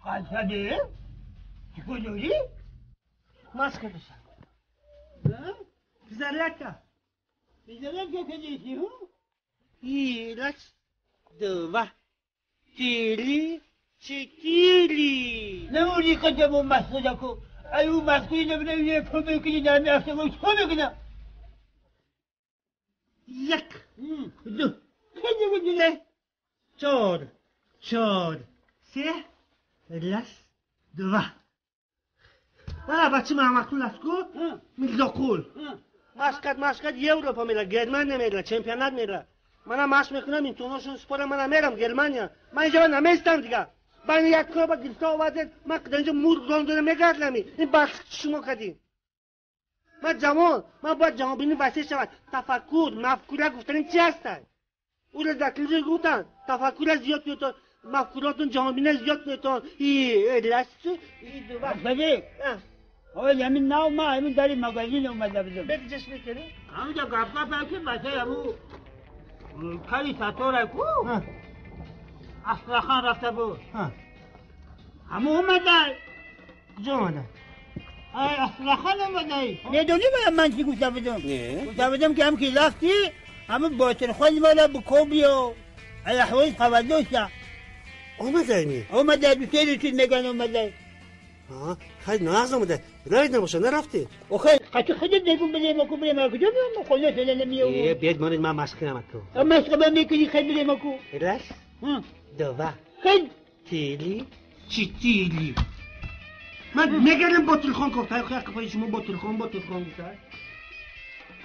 قصده؟ چکونوری؟ ماسک دوستم Pizarlata. Pizarlata che dici? Ilac dova tili chitili. Ne vuoi che abbiamo un masco? Hai un mascolino che viene come che da me a come che da. Yak. Che devo dire? Chor. Se las dova. بچه محمد لسکو میلداکول مسکت یوروپا میره گرمانیا میره چمپیونات میره منم ماش میکنم این تونوشون سپور منم میرم گرمانیا من اینجا نمیستم دیگه بین یک کلوب گرفته آورده من اینجا مور گندونه میگردم این بخش شما کردیم من جوان من باید جوان بینی وسیع شود تفکر مفکوره گفتن چی هستن او را دکلیزی گفتن تفکر زیاد میتون مفکوراتون جوان بینی زیاد میتون لسکو دو بله آقا همین ناو ما همین داریم مغازین اومده بودم بگی جشن میکنی؟ همونجا گفت که مثلا همون کاری ساتوره کو اصلاخان رفته بود همون اومده کجا اومده؟ اصلاخان اومده ندونی من چی گفته بودم؟ نه گفته بودم که هم که رفتی همون باطن خواهی مالا بکوبی و احوال قوادوشا اومده اینی؟ اومده دوسته چیز میگن اومده خیلی ناز اومده برایت نباشه نرفتی آخه خیلی نگون بریم کجا بیام خونه سله نمیام بیاد مانید من مشق نمکو مشق با میکنی خیلی بریم کو راش دوا خیلی تیلی چی من میگردم بطل خان گفت خیلی خیلی شما بطل خان گفت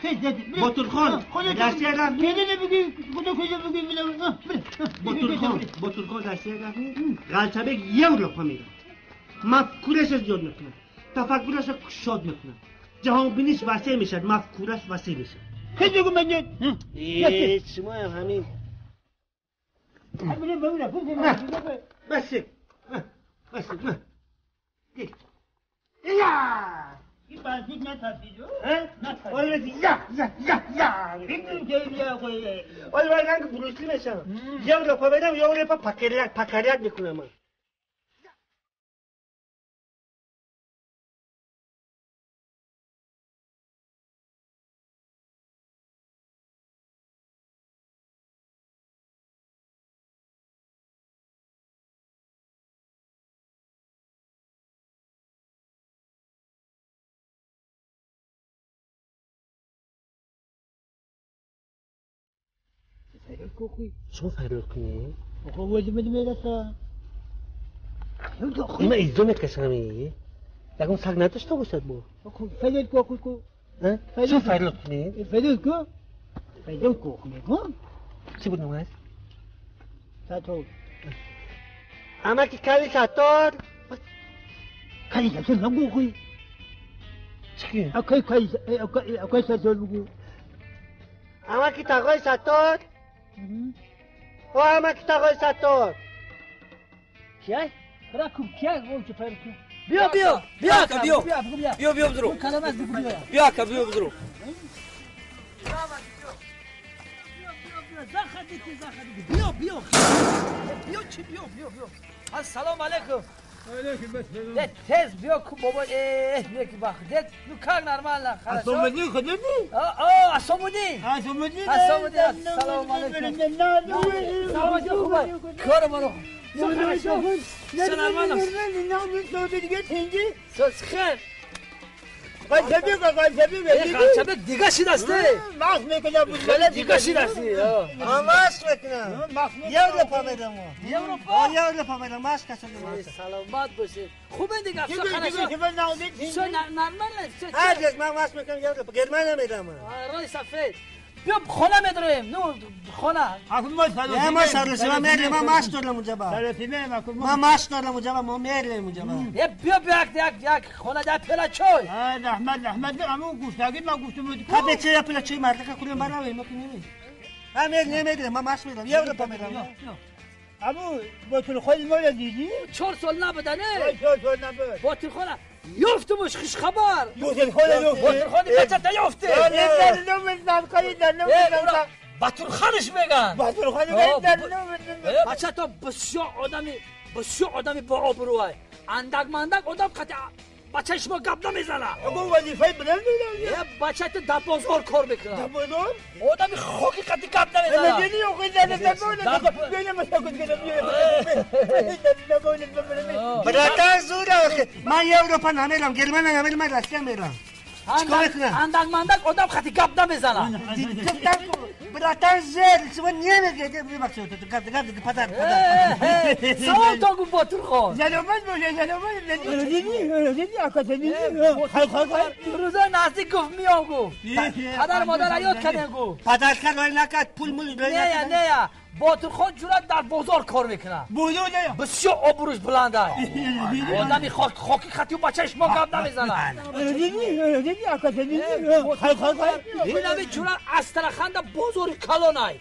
خیلی بطل خان دستی رفت نمیگی خدا کجا بگی بطل خان دستی رفت غلطه یه لقمه میره مفکورش زیاد میکنه تفکرش شاد میکنه جهان بینیش وسیع میشه مفکورش وسیع میشه خیلی بگو من شما هم همین بسه این بانسیک نترسیدو؟ ولی من بروسلی میشم یه لپا بدم یه لپا پکریت میکنم من شما فرار کنی؟ آقا وجه بده میرسا این من ایزو میکشمی لگم سگ نداشته باشد با فیدل کو شما فرار کنی؟ فیدل کو میگم چی بود نماز؟ ساتور اما که کلی ساتور کلی ساتور نگو خوی چی؟ اکی ساتور بگو اما که تقای ساتور او اما که تقای ساتور کیای؟ راکم کیای گوچه فرکو بیا بزرو بیا بزرو بیا السلام علیکم ده تز بیا کو بابا میگی باخ ده نو کار نرمال خلاص اسومدی خدی اسومدی السلام علیکم سلام علیکم کار منو سلام علیکم قلبی دیگه شی دسته ماس میکنم بود دیگه شی دستی ماس میکنم یه لپا میدم یه لپا میدم ماس کسیم سلامت باشی خوبه دیگه افشا خانشا شو نرمال هرگز من ماس میکنم یه لپا گرمه نمیدم رای سفید بیا خونه میداریم نو خونه نه ما سرلسی ما میریم ما ماش دارم اونجا با ما ماش دارم اونجا با ما میریم اونجا با بیا یک خونه ده پیلا چای احمد امو گوشتاگی ما گوشت بود خب چه یا پیلا چای مرد که کلیم برای ما که نمی هم نمیدیم ما ماش میدم یه لپا میدم امو بطل خود ما دیدی 4 سال نبوده نه 4 سال نبود بطل خونه یافتمش خوش خبر بطل خود بطل خود بچه تا یافته باتورخانش میگن. باتورخان بچه تو بسیار آدمی با آبروه. اندک مندک آدم قطع بچه شما گپ نمیزنه. اما وظیفه بلند یه بچه تو در بازار کار میکنه. در بازار؟ آدمی خوکی قطعی گپ نمیزنه. مدنی اوقی زنه در بازار. بیانه مسا کن کنم برادر زوره. من یه اروپا نمیرم. گرمان نمیرم. من رسکه میرم. چیکار کنم؟ اندک مندک آدم قطعی گپ نمیزنه. برادر زیر. شما نمیگه. ببخشید تو گپ پدر. سوال تا گو باتورخان. زلومت باشه زلومت. دیدی آکاسنی. روزای نزدیک گفت میام گفت. پدر مادر حیات کنه گفت. پدر کرد ولی نکرد پول مولی نه باتورخان جورت در بازار کار میکنه. بازار نه. بسیار آبروش بلنده. آدمی خاکی خطی و بچهش ما گپ نمیزنه. دیدی آکاسنی. این همه جورت استرخند بازار کلانای.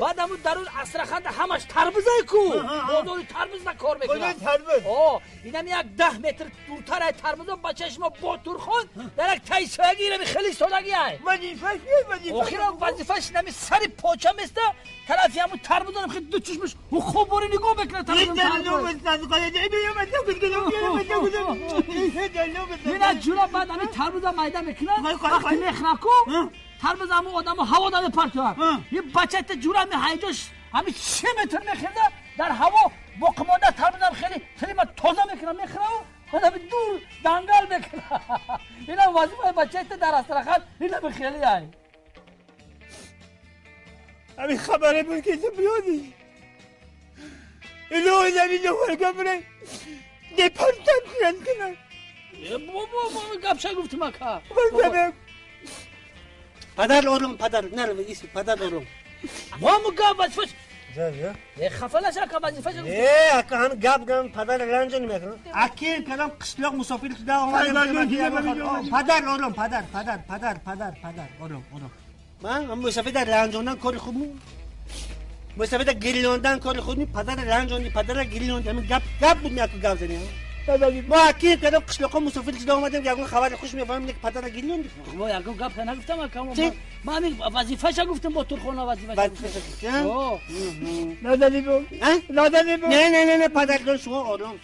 بعد همون درون استرخند همش تربوزه کو. بازار تربوز کار میکنه. این هم یک 10 متر دورتر از تربوز بچهش ما باتورخان در یک تایسوگی رو خیلی سادگی های. وظیفه‌اش نمی سری پاچه میسته. طرفی همون تربوز هم خیلی دو چشمش خوب باری نگاه بکنه تربوز. این جورا بعد همین تربوز هم میده میکنه. وقتی میخنه کو تربوز هم آدم هوا داده پرتوه. یه بچه جورا می هیجاش همین 3 متر میخنده در هوا با قمانده تربوز هم خیلی من تازه میکنم میخنه و همین دور دنگل میکنه. این هم وظیفه بچه در استرخان این هم خیلی های. همین خبره بود که تو بیادی الهی زمین نوارگا بره دپارتم خیلی کنن بابا گپشه گفتم اکا پدر آروم پدر نرو ایسی پدر آروم ما گپ وظیفش خفه نشه اکا وظیفش گفتم اکا هم گپ پدر رنج نمیکنه اکی کدام قشلاق مسافر شده آمدم پدر آروم پدر آروم من مسافر در رنجاندن کار خوب نیم مسافر در گریلاندن کار خوب نیم پدر رنجاندی پدر گریلاندی همین گپ بود میاکو گپ زنیم ما اکی کدام قشلاق مسافر شده آمدم یکون خبر خوش میفهمیم که پدر گریلاندی ما یکون گپ نگفتم اکا ما همین وظیفه‌اش گفتم با تورخانه وظیفه‌ش نادنی بود نه پدر شما آروم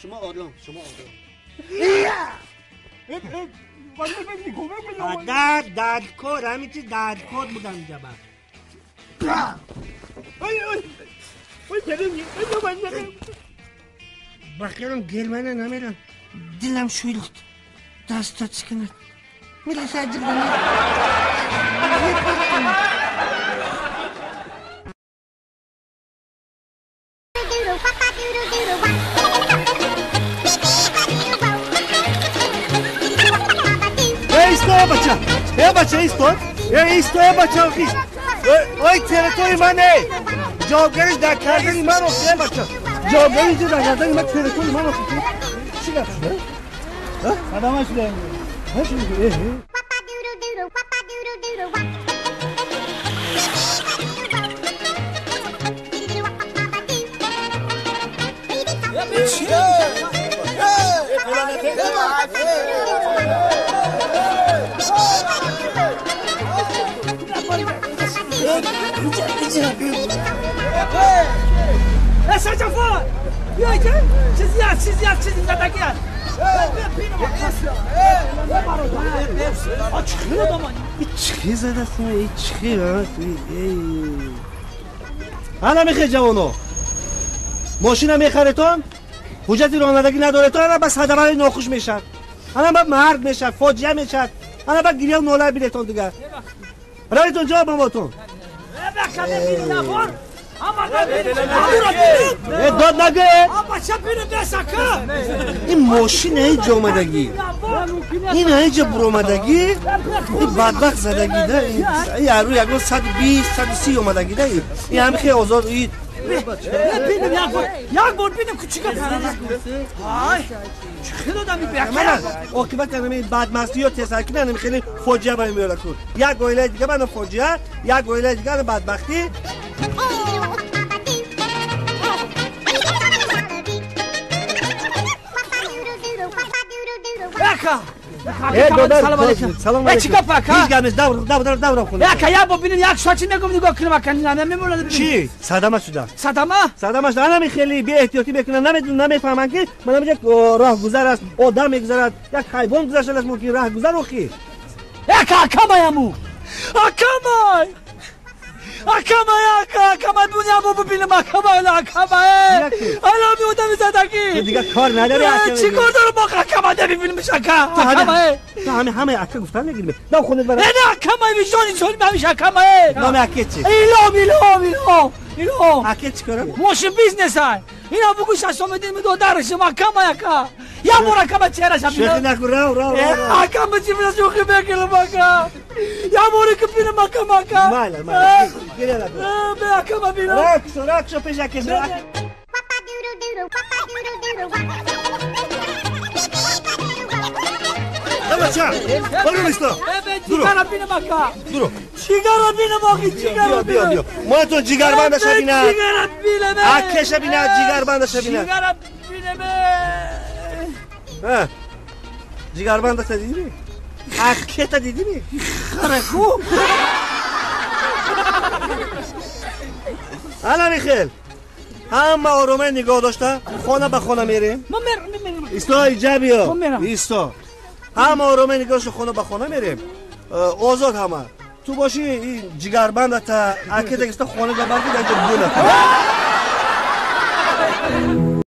پدر دردکار همین چیز دردکار بودم اینجا بخیرم گرمانه نمیرم دلم شویلخت دستا چکنه میرسه عجب بچه ایستا بچه اوی تریتوری منه جوابگریش در کردنی من اخیه بچه جوابگریش در کردنی من تریتوری من اخیه چی گفت شده؟ قدمش بهم هش میگه Essa já foi! E aí, çiz zadaki yan. Çıkıyor adamın. Çıkıyor zadasın, çıkıyor. Hala میخه جوانو ماشین میخره تو حجتی رانندگی نداره تو الان بس خدمات ناخوش میشن الان بعد مرگ میشن فاجعه میشن الان بعد گریه نوله بیرتون دیگه برایتون جواب باتون داد نگه این ماشین هیچ آمدگی این هیچ برآمدگی این بدبخت زدگی ده این یارو یکون 120 130 آمدگی ده این همه خیلی آزاد این بینم یک بار بینم که چیکار های خیلی آدمی من عاقبت کنم این بدمستی و تسرکی نمی خیلی فاجعه باید میاره کن یک گویله دیگه من فاجعه یک گویله دیگه من بدبختی بکا سلام علیکم. سلام علیکم. چیکار پاکا؟ هیچ گمیز دور خونه. یا ببینین یک شاچی نگم نگاه کنم کنم نمیمونه. چی؟ صدمه شده. صدمه شده. انا خیلی بی احتیاطی میکنن نمیفهمن که من یک راهگذر است آدم میگذرد یک حیوان گذشته است ممکن راهگذر روخی. یک اکامایمو. اکامای دنیا بو ببینم اکامای حالا میودم زدگی دیگه کار نداری چی کار دارم با اکامای ببینم شکا تو همه اکا گفتن نگیریم دو خودت برای نه اکامای ویژانی همیشه اکامای نام اکه چی؟ ایلو اکه چی کارم؟ موشن بیزنس های اینا بگو ششم دین دو درشم اکامای اکا یا مور اکامای چهره شم شوخی نکن رو اکامای چی میشه شوخی بکنم اکا یا موری که بینم اکامای مالا گیره لگو به اکامای بینم رکشو پیش اکه بچه برو نیستا جیگر بینم اکا درو جیگر بینم آقی بیا ما تو جیگر بندش بینم جیگر بینم اکش بینم جیگر بندش بینم جیگر بینم جیگر بندش دیدی اکه تا دیدی خره خوب حالا میخیل همه آرومه نگاه داشته خانه به خانه میریم ما میرم ایستا اینجا بیا ایستا همه آرومه نگاه داشته خانه به خانه میریم آزاد همه تو باشی این جگربند تا اکه دکسته خانه جا برگی در جا بونه